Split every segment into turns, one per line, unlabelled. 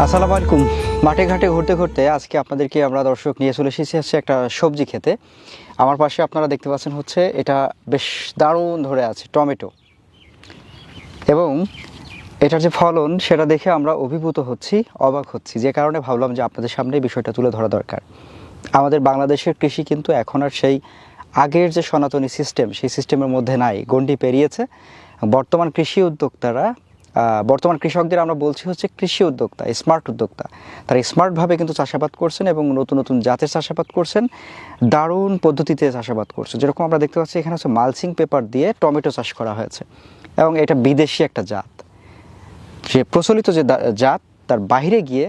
আসসালামু আলাইকুম। মাঠে ঘাটে ঘুরতে ঘুরতে আজকে আপনাদেরকে আমরা দর্শক নিয়ে চলে এসেছি হচ্ছে একটা সবজি খেতে। আমার পাশে আপনারা দেখতে পাচ্ছেন হচ্ছে এটা বেশ দারুণ ধরে আছে টমেটো, এবং এটার যে ফলন সেটা দেখে আমরা অভিভূত হচ্ছি, অবাক হচ্ছি, যে কারণে ভাবলাম যে আপনাদের সামনে বিষয়টা তুলে ধরা দরকার। আমাদের বাংলাদেশের কৃষি কিন্তু এখন আর সেই আগের যে সনাতনী সিস্টেম, সেই সিস্টেমের মধ্যে নাই, গণ্ডি পেরিয়েছে। বর্তমান বর্তমান কৃষকদের আমরা বলছি হচ্ছে কৃষি উদ্যোক্তা, স্মার্ট উদ্যোক্তা। তারা স্মার্টভাবে কিন্তু চাষাবাদ করছেন এবং নতুন নতুন জাতের চাষাবাদ করছেন, দারুণ পদ্ধতিতে চাষাবাদ করছেন। যেরকম আমরা দেখতে পাচ্ছি এখানে হচ্ছে মালচিং পেপার দিয়ে টমেটো চাষ করা হয়েছে, এবং এটা বিদেশি একটা জাত। যে প্রচলিত যে জাত তার বাইরে গিয়ে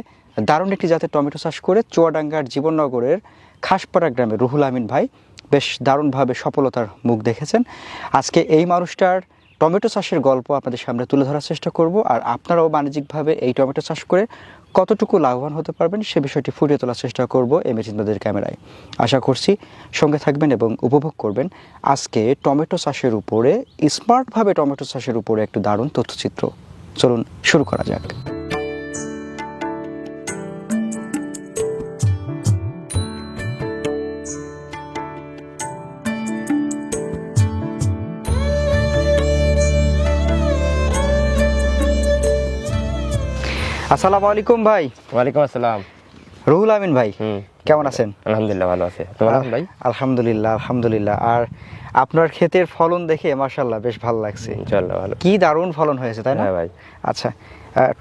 দারুণ একটি জাতের টমেটো চাষ করে চুয়াডাঙ্গার জীবননগরের খাসপাড়া গ্রামে রুহুল আমিন ভাই বেশ দারুণভাবে সফলতার মুখ দেখেছেন। আজকে এই মানুষটার টমেটো চাষের গল্প আপনাদের সামনে তুলে ধরার চেষ্টা করব, আর আপনারাও বাণিজ্যিকভাবে এই টমেটো চাষ করে কতটুকু লাভবান হতে পারবেন সে বিষয়টি ফুটিয়ে তোলার চেষ্টা করব এমএচিন্তাদের ক্যামেরায়। আশা করছি সঙ্গে থাকবেন এবং উপভোগ করবেন আজকে টমেটো চাষের উপরে, স্মার্টভাবে টমেটো চাষের উপরে একটু দারুণ তথ্যচিত্র। চলুন শুরু করা যাক। আসসালামু আলাইকুম ভাই।
ওয়ালাইকুম আসসালাম।
রুহুল আমিন ভাই, কেমন আছেন?
আলহামদুলিল্লাহ ভালো আছে। তোমার ভাই?
আলহামদুলিল্লাহ আলহামদুলিল্লাহ। আর আপনার ক্ষেতের ফলন দেখে মাশাআল্লাহ বেশ ভালো লাগছে।
ইনশাআল্লাহ ভালো।
কি দারুণ ফলন হয়েছে, তাই না?
হ্যাঁ ভাই।
আচ্ছা,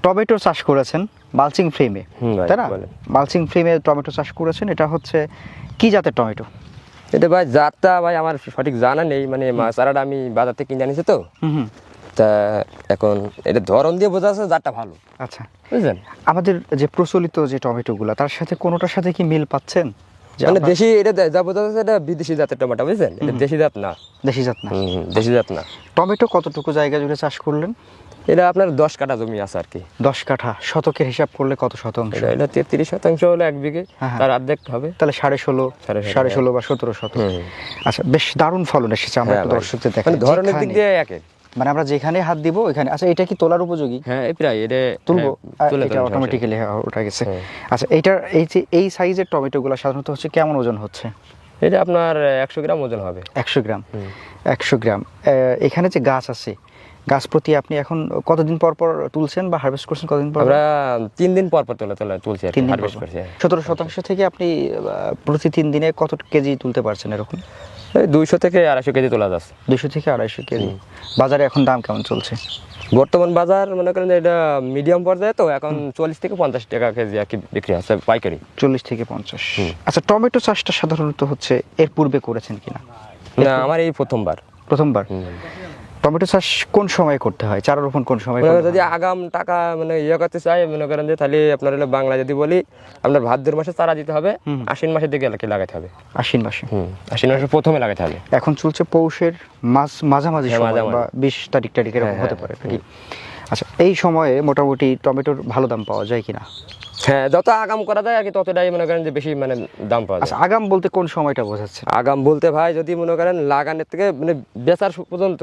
টমেটো চাষ করেছেন মালচিং ফ্রেমে, তাই না? মালচিং ফ্রেমে টমেটো চাষ করেছেন। এটা হচ্ছে কি জাতের টমেটো?
এটা ভাই জাতটা ভাই আমার সঠিক জানা নেই, মানে চারাটা আমি বাজার থেকে কিনে আনিছি তো। তা এখন এটা ধরন দিয়ে বোঝা যাচ্ছে জাতটা ভালো।
আচ্ছা,
বুঝলেন?
আমাদের যে প্রচলিত যে টমেটোগুলো তার সাথে কোনোটার সাথে কি মিল পাচ্ছেন?
মানে দেশি, এটা যা বোঝা যাচ্ছে এটা বিদেশি জাতের টমেটো, বুঝলেন? এটা দেশি জাত না।
দেশি জাত না?
দেশি জাত না।
টমেটো কতটুকু জায়গা জুড়ে চাষ করলেন?
এটা আপনার 10 কাঠা জমি আছে আর কি।
10 কাঠা, শতকের হিসাব করলে কত শতাংশ?
এটা 33% হলো 1 বিঘে, তার অর্ধেক হবে
তাহলে 16.5 বা 17 শতক। আচ্ছা, বেশ দারুণ ফলন এসেছে। আমরা একটু দর্শকদের দেখাই,
ধরনের দিক দিয়ে একে
মানে আমরা যেখানে হাত দিব ওখানে। আচ্ছা, এটা কি তোলার উপযোগী?
হ্যাঁ প্রায় এটা
তুলবো, এটা অটোমেটিক্যালি ওঠা গেছে। আচ্ছা, এই সাইজের টমেটোগুলো সাধারণত হচ্ছে কেমন ওজন হচ্ছে?
এটা আপনার 100 গ্রাম ওজন হবে।
100 গ্রাম? 100 গ্রাম। এখানে যে গাছ আছে, গাছ প্রতি আপনি এখন কতদিন পর পর তুলছেন বা হারভেস্ট করছেন? কতদিন পর?
আমরা 3 দিন পর পর তুলছি আর হারভেস্ট করছি।
17% থেকে আপনি প্রতি 3 দিনে কত কেজি তুলতে পারছেন এরকম?
200 থেকে 250 কেজি তোলা যাচ্ছে।
200 থেকে 250 কেজি। বাজারে এখন দাম কেমন চলছে?
বর্তমান বাজার মনে করেন এটা মিডিয়াম পর্যায়ে, তো এখন 40 থেকে 50 টাকা কেজি আর কি বিক্রি হচ্ছে পাইকারি।
40 থেকে 50। আচ্ছা, টমেটো চাষটা সাধারণত হচ্ছে এর পূর্বে করেছেন কিনা?
না, আমার এই প্রথমবার।
টমেটো চাষ কোন সময় করতে হয়? চারা রোপণ কোন সময়?
যদি আগাম টাকা মানে করতে চাই মনে করেন যে, তাহলে আপনার হলো বাংলা যদি বলি, আপনার ভাদ্র মাসে চারা দিতে হবে, আশ্বিন মাসের দিকে লাগাতে হবে।
আশ্বিন মাসে?
আশ্বিন মাসে প্রথমে লাগাতে হবে।
এখন চলছে পৌষের মাঝামাঝি সময় বা 20 তারিখ এরকম হতে পারে নাকি? আচ্ছা, এই সময়ে মোটামুটি টমেটোর ভালো দাম পাওয়া যায় কিনা?
হ্যাঁ, যত আগাম করা যায় আর কি ততটাই মনে করেন যে বেশি মানে দাম পাওয়া যায়।
আচ্ছা, আগাম বলতে কোন সময়টা বোঝাচ্ছে?
আগাম বলতে ভাই যদি মনে করেন লাগানোর থেকে মানে বেচার পর্যন্ত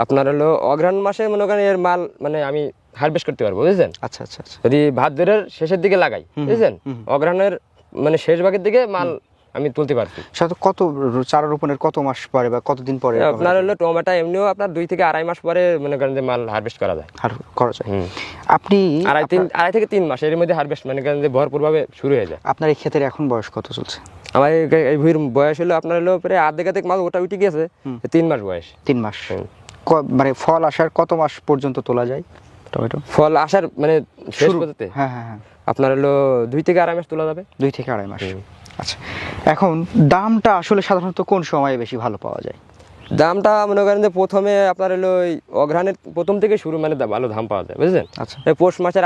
আপনার হলো অগ্রহায়ণ মাসে মনে করেন এর মাল মানে আমি হারভেস্ট করতে পারবো, বুঝলেন?
আচ্ছা আচ্ছা আচ্ছা।
যদি ভাদ্রের শেষের দিকে লাগাই, বুঝলেন, অগ্রহায়ণের মানে শেষ ভাগের দিকে মাল আমি তুলতে পারছি।
সাধারণত কত চারা রোপণের কত মাস পরে বা কতদিন পরে?
আপনার হলো টমেটো এমনিও আপনার 2 থেকে 2.5 মাস পরে মনে করেন যে মাল হারভেস্ট করা যায়।
আপনি
2.5 থেকে 3 মাস এর মধ্যে হারভেস্ট মানে করেন যে ভরপুরভাবে শুরু হয়ে যায়।
আপনার এই ক্ষেতের এখন বয়স কত চলছে?
আমার এই ভুঁইর বয়স হলো আপনার হলো প্রায় অর্ধেক মাল ওটা উঠে গেছে, 3 মাস বয়স।
3 মাস। মানে ফল আসার কত মাস পর্যন্ত তোলা যায় টমেটো?
ফল আসার মানে শেষ পর্যন্ত
হ্যাঁ হ্যাঁ হ্যাঁ,
আপনার হলো 2 থেকে 2.5 মাস তোলা যাবে।
2 থেকে 2.5 মাস। আচ্ছা, এখন দামটা আসলে সাধারণত কোন সময়ে বেশি ভালো পাওয়া যায়?
দামটা মনে করেন যে প্রথমে আপনার হলো অগ্রহায়ণের প্রথম থেকে শুরু মানে ভালো দাম পাওয়া যায়, বুঝলেন?
আচ্ছা,
পৌষ মাসের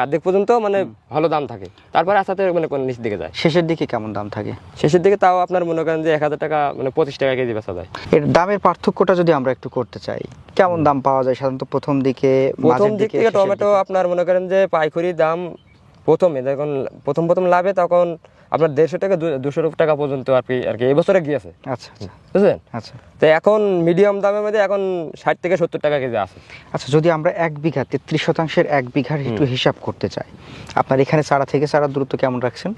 অর্ধেক পর্যন্ত মানে ভালো দাম থাকে, তারপরে আস্তে আস্তে মানে কোন নিচ দিকে যায়।
শেষের দিকে কেমন দাম থাকে?
শেষের দিকে তাও আপনার মনে করেন যে 1000 টাকা মানে 25 টাকা কেজি বেচা যায়।
এর দামের পার্থক্যটা যদি আমরা একটু করতে চাই, কেমন দাম পাওয়া যায় সাধারণত প্রথম দিকে?
প্রথম দিক থেকে টমেটো আপনার মনে করেন যে পাইকারি দাম প্রথমে যখন প্রথম লাভে তখন আপনার 150 টাকা 200 টাকা পর্যন্ত আর কি এবছরে গিয়েছে,
আচ্ছা আচ্ছা
বুঝলেন?
আচ্ছা
তো এখন মিডিয়াম দামের মধ্যে এখন 60 থেকে 70 টাকা কেজি আছে।
আচ্ছা, যদি আমরা 1 বিঘা 33% 1 বিঘার একটু হিসাব করতে চাই, আপনার এখানে চারা থেকে চারার দূরত্ব কেমন রাখছেন?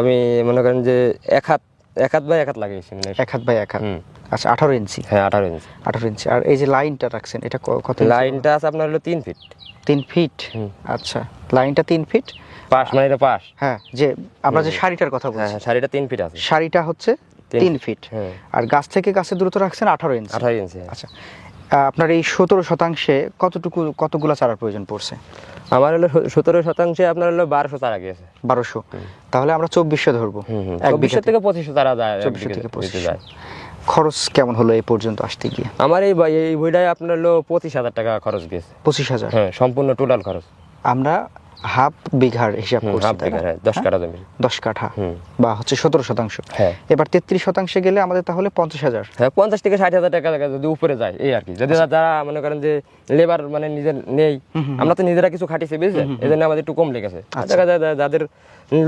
আমি মনে করেন যে এক হাত বাই এক হাত লাগিয়েছি, মানে
1 হাত বাই 1 হাত। আচ্ছা, 18 ইঞ্চি।
হ্যাঁ 18 ইঞ্চি।
18 ইঞ্চি। আর এই যে লাইনটা রাখছেন, এটা কত ইঞ্চি?
লাইনটা আছে আপনার হলো 3 ফিট।
3 ফিট। আচ্ছা, লাইনটা 3 ফিট,
পাশ মানে এটা পাশ।
হ্যাঁ, যে আমরা যে সারিটার কথা বলছি,
হ্যাঁ শাড়িটা 3 ফিট আছে।
সারিটা হচ্ছে 3 ফিট।
হ্যাঁ।
আর গাছ থেকে গাছের দূরত্ব রাখছেন 18 ইঞ্চি।
18 ইঞ্চি।
আচ্ছা, আপনার এই 17% কতগুলা চারার প্রয়োজন পড়ছে?
আমার হলো 17% আপনার হলো 1200 চারা গিয়েছে।
1200। তাহলে আমরা 2400 ধরবো।
2400 থেকে 2500 চারা যায়।
2400 থেকে 2500 খরচ কেমন হলো এই পর্যন্ত আসতে গিয়ে?
আমার এই বইটায় আপনার হলো 25,000 টাকা খরচ গিয়েছে।
25,000?
হ্যাঁ, সম্পূর্ণ টোটাল খরচ।
আমরা হাফ বিঘার হিসাব করছি,
হাফ বিঘা, 10 কাঠা জমি।
10 কাঠা বা হচ্ছে 17%।
হ্যাঁ।
এবার 33% গেলে আমাদের তাহলে 50,000।
হ্যাঁ, 50 থেকে 60,000 টাকা যদি উপরে যায় এই আর কি। যদি যারা মনে করেন যে লেবার মানে নিজের নেই, আমরা তো নিজেরা কিছু খাটিছি, বুঝছেন, এই জন্য আমাদের একটু কম লেগেছে। দেখা যায় যাদের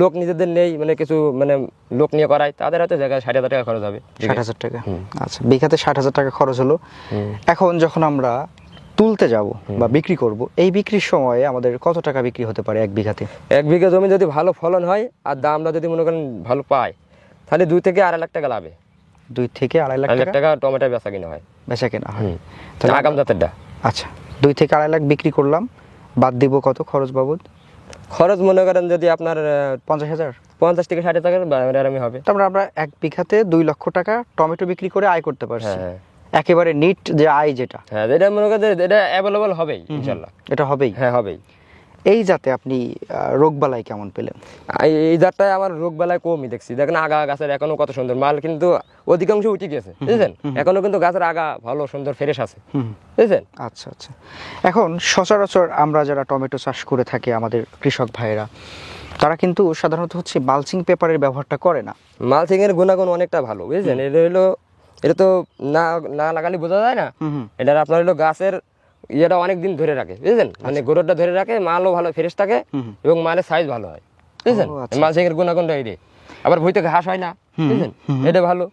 লোক নিজেদের নেই, মানে কিছু মানে লোক নিয়ে করায়, তাদের হয়তো জায়গায় 60,000 টাকা খরচ হবে।
60,000 টাকা। আচ্ছা, বিঘাতে 60,000 টাকা খরচ হলো। এখন যখন আমরা তুলতে যাব বা বিক্রি করব, এই বিক্রির সময়ে আমাদের কত টাকা বিক্রি হতে পারে 1 বিঘাতে?
1 বিঘা জমি যদি ভালো ফলন হয় আর দামটা যদি মনে করেন ভালো পায়, তাহলে 2 থেকে 2.5 লাখ টাকা লাভে।
2 থেকে 2.5 লাখ
2.5 লাখ টাকা টমেটো বেচা কিনা হয়,
বেচা কেনা হয়।
তাহলে আগাম জাতেরটা।
আচ্ছা, 2 থেকে 2.5 লাখ বিক্রি করলাম, বাদ দিব কত খরচ বাবদ?
খরচ মনে করেন যদি আপনার
50,000।
50 থেকে 60 টাকার আরামই হবে।
তারপরে আমরা 1 বিঘাতে 2 লক্ষ টাকা টমেটো বিক্রি করে আয় করতে পারছি।
হ্যাঁ।
একেবারে নিট যে আয় যেটা,
হ্যাঁ, এটা মনে করেন এটা অ্যাভেলেবল হবেই ইনশাআল্লাহ।
এটা হবেই।
হ্যাঁ, হবেই।
এই জাতে আপনি রোগবালাই কেমন পেলেন?
এই জাতটায় আমার রোগ বালাই কমই দেখছি। দেখেন আগা গাছের এখনো কত সুন্দর মাল, কিন্তু অধিকাংশ উঠে গেছে, বুঝলেন? এখনো কিন্তু গাছের আগা ভালো সুন্দর ফ্রেশ আছে, বুঝলেন?
আচ্ছা আচ্ছা। এখন সচরাচর আমরা যারা টমেটো চাষ করে থাকি, আমাদের কৃষক ভাইয়েরা, তারা কিন্তু সাধারণত হচ্ছে মালচিং পেপারের ব্যবহারটা করে না।
মালচিং এর গুণাগুণ অনেকটা ভালো, বুঝলেন? এটা তো না লাগালে বোঝা যায় না। এটা আপনার হলো গাছের ইয়েটা অনেক দিন ধরে রাখে, বুঝলেন? মানে গোড়টা ধরে রাখে, মালও ভালো ফ্রেশ থাকে এবং মালের সাইজ ভালো হয়, বুঝলেন? মালচিং এর গুণাগুণটা এই, আবার ভুঁইতে ঘাস হয় না, বুঝলেন? এটা ভালো।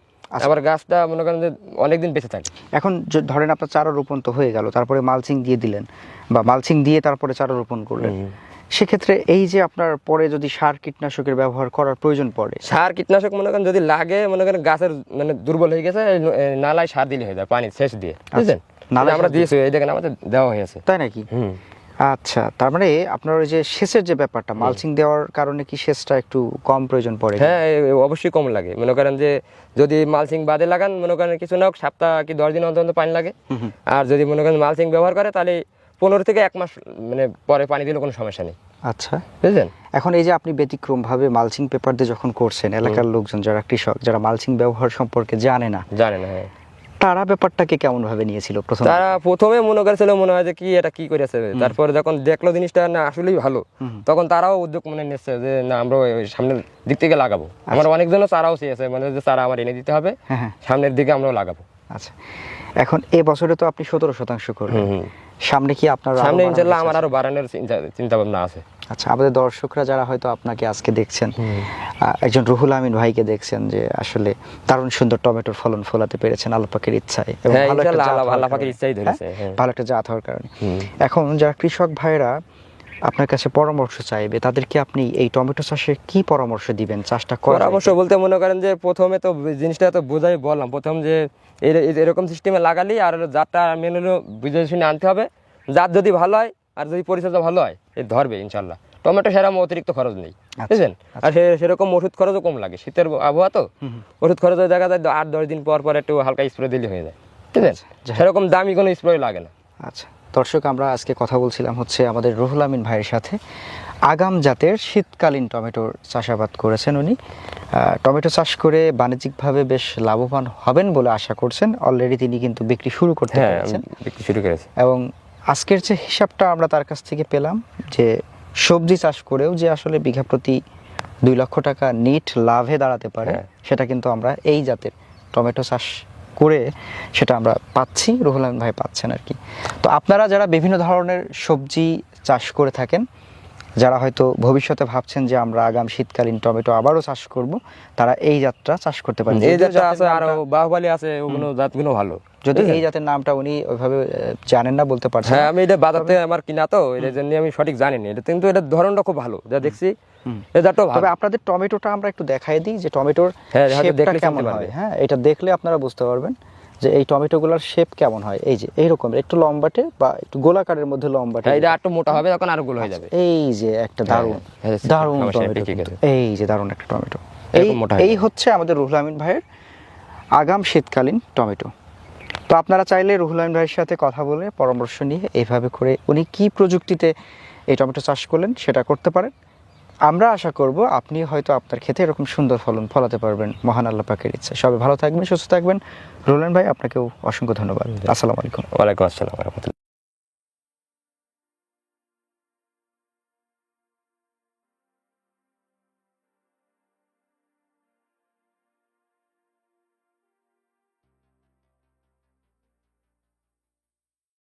আবার গাছটা মনে করেন যে অনেকদিন বেঁচে থাকে।
এখন ধরেন আপনার চারা রোপণ তো হয়ে গেল, তারপরে মালচিং দিয়ে দিলেন বা মালচিং দিয়ে তারপরে চারা রোপণ করলেন, সেক্ষেত্রে এই যে আপনার পরে যদি সার কীটনাশকের ব্যবহার করার প্রয়োজন পড়ে,
সার কীটনাশক মনে করেন যদি লাগে, মনে করেন গাছের মানে দুর্বল হয়ে গেছে, নালায় সার দিলে হয়ে যায়, পানি সেচ দিয়ে, বুঝলেন? নালায় আমরা দিয়েছি, এই দেখেন আমাদের দেওয়া হয়েছে।
তাই নাকি? আচ্ছা, তার মানে আপনার ওই যে সেচের যে ব্যাপারটা, মালচিং দেওয়ার কারণে কি সেচটা একটু কম প্রয়োজন পড়ে?
হ্যাঁ, অবশ্যই কম লাগে। মনে করেন যে যদি মালচিং বাদে লাগান, মনে করেন কিছু না হোক সপ্তাহ কি 10 দিন অন্তর পানি লাগে। আর যদি মনে করেন মালচিং ব্যবহার করে, তাহলে 15 থেকে 1 মাস মানে পরে পানি দিলে কোনো সমস্যা নেই।
আচ্ছা,
বুঝলেন?
এখন এই যে আপনি ব্যতিক্রম ভাবে মালচিং পেপার দিয়ে যখন করছেন, এলাকার লোকজন যারা কৃষক, যারা মালচিং ব্যবহার সম্পর্কে জানে না,
হ্যাঁ,
তারা ব্যাপারটাকে কেমন ভাবে নিয়েছিল?
তারা প্রথমে মনে করেছিল মনে হয় যে কি এটা কি করেছে, তারপরে যখন দেখলো জিনিসটা না আসলেই ভালো, তখন তারাও উদ্যোগ মনে নিচ্ছে যে না আমরা সামনের দিক থেকে লাগাবো। আমার অনেকজনও চারাও চেয়েছে, মানে যে চারা আমার এনে দিতে হবে, সামনের দিকে আমরাও লাগাবো।
আচ্ছা, এখন এ বছরে তো আপনি 17% করলেন, সামনে কি আপনার?
সামনে ইনশাআল্লাহ আমার আরো বাড়ানোর চিন্তা ভাবনা আছে।
আচ্ছা, আমাদের দর্শকরা যারা হয়তো আপনাকে আজকে দেখছেন, একজন রুহুল আমিন ভাইকে দেখছেন যে আসলে দারুণ সুন্দর টমেটোর ফলন ফলাতে পেরেছেন আল্লাহ পাকের ইচ্ছায়, এবং
আল্লাহ পাকের ইচ্ছাই ধরেছে,
ভালো একটা জাত হওয়ার কারণে। এখন যারা কৃষক ভাইরা আপনার কাছে পরামর্শ চাইবে, তাদেরকে আপনি এই টমেটো চাষে কি পরামর্শ দিবেন? চাষটা করার
পরামর্শ বলতে মনে করেন যে প্রথমে তো জিনিসটা তো বোঝাই বললাম, প্রথম যে এরকম সিস্টেমে লাগালি, আর জাতটা মেন হলো বুঝে শুনে আনতে হবে। জাত যদি ভালো হয় আর যদি পরিচর্যা ভালো হয়, এ ধরবে ইনশাল্লাহ। টমেটো সেরকম অতিরিক্ত খরচ নেই, বুঝলেন? আর সেরকম ওষুধ খরচও কম লাগে, শীতের আবহাওয়া তো ওষুধ খরচ দেখা যায় 8-10 দিন পর পর একটু হালকা স্প্রে দিলে হয়ে যায়, বুঝলেন? সেরকম দামি কোনো স্প্রে লাগে না।
আচ্ছা দর্শক, আমরা আজকে কথা বলছিলাম হচ্ছে আমাদের রুহুল আমিন ভাইয়ের সাথে। আগাম জাতের শীতকালীন টমেটোর চাষাবাদ করেছেন উনি। টমেটো চাষ করে বাণিজ্যিকভাবে বেশ লাভবান হবেন বলে আশা করছেন। অলরেডি তিনি কিন্তু বিক্রি শুরু করতে পেরেছেন,
বিক্রি শুরু করেছে।
এবং আজকের যে হিসাবটা আমরা তার কাছ থেকে পেলাম, যে সবজি চাষ করেও যে আসলে বিঘা প্রতি 2 লক্ষ টাকা নিট লাভে দাঁড়াতে পারে, সেটা কিন্তু আমরা এই জাতের টমেটো চাষ করে সেটা আমরা পাচ্ছি, রুহুল আমিন ভাই পাচ্ছেন আর কি। তো আপনারা যারা বিভিন্ন ধরনের সবজি চাষ করে থাকেন, যারা হয়তো ভবিষ্যতে ভাবছেন যে আমরা আগামী শীতকালীন টমেটো আবারও চাষ করব, তারা এই জাতটা চাষ করতে পারেন।
এই
যদিও
জাতটা
জাতের
আছে আর
নামটা-
বাহুবালি আছে, ওগুলো জাতগুলো ভালো।
যদি এই জাতের নামটা উনি ওইভাবে জানেন না, বলতে পারছেন
হ্যাঁ,
না।
আমি এটা বাজার থেকে আমার কিনা তো, এর জন্য আমি সঠিক জানি না। এটা কিন্তু এটার ধরনটা খুব ভালো, যা দেখছি এই জাতটাও ভালো।
তবে আপনাদের টমেটোটা আমরা একটু দেখাই দিই যে টমেটোর
হ্যাঁ, হয়তো
শেপটা
দেখলে
কেমন
চিনতে
হয়।
পারবে।
হ্যাঁ, এটা দেখলে আপনারা বুঝতে পারবেন যে এই টমেটোগুলোর শেপ কেমন হয়। এই যে এইরকম একটু লম্বাটে বা একটু গোলাকারের মধ্যে লম্বাটে।
হ্যাঁ, এটা একটু মোটা হবে, তখন আরো গোল হয়ে যাবে।
এই যে একটা দারুণ
হ্যাঁ,
দারুণ
আমার shape
টমেটো
ঠিক
কিন্তু।
আছে।
এই যে দারুণ একটা টমেটো।
এরকম মোটা হয়ে
এই
যাবে।
হচ্ছে আমাদের রুহুল আমিন ভাইয়ের আগাম শীতকালীন টমেটো। তো আপনারা চাইলে রুহুল আমিন ভাইয়ের সাথে কথা বলে পরামর্শ নিয়ে এইভাবে করে উনি কি প্রযুক্তিতে এই টমেটো চাষ করলেন সেটা করতে পারেন। আমরা আশা করব আপনি হয়তো আপনার ক্ষেতে এরকম সুন্দর ফলন ফলাতে পারবেন, মহান আল্লাহ পাকের ইচ্ছা। সবাই ভালো থাকবেন, সুস্থ থাকবেন। রুহুল আমিন ভাই, আপনাকেও অসংখ্য ধন্যবাদ। আসসালামু আলাইকুম।
ওয়ালাইকুম আসসালাম।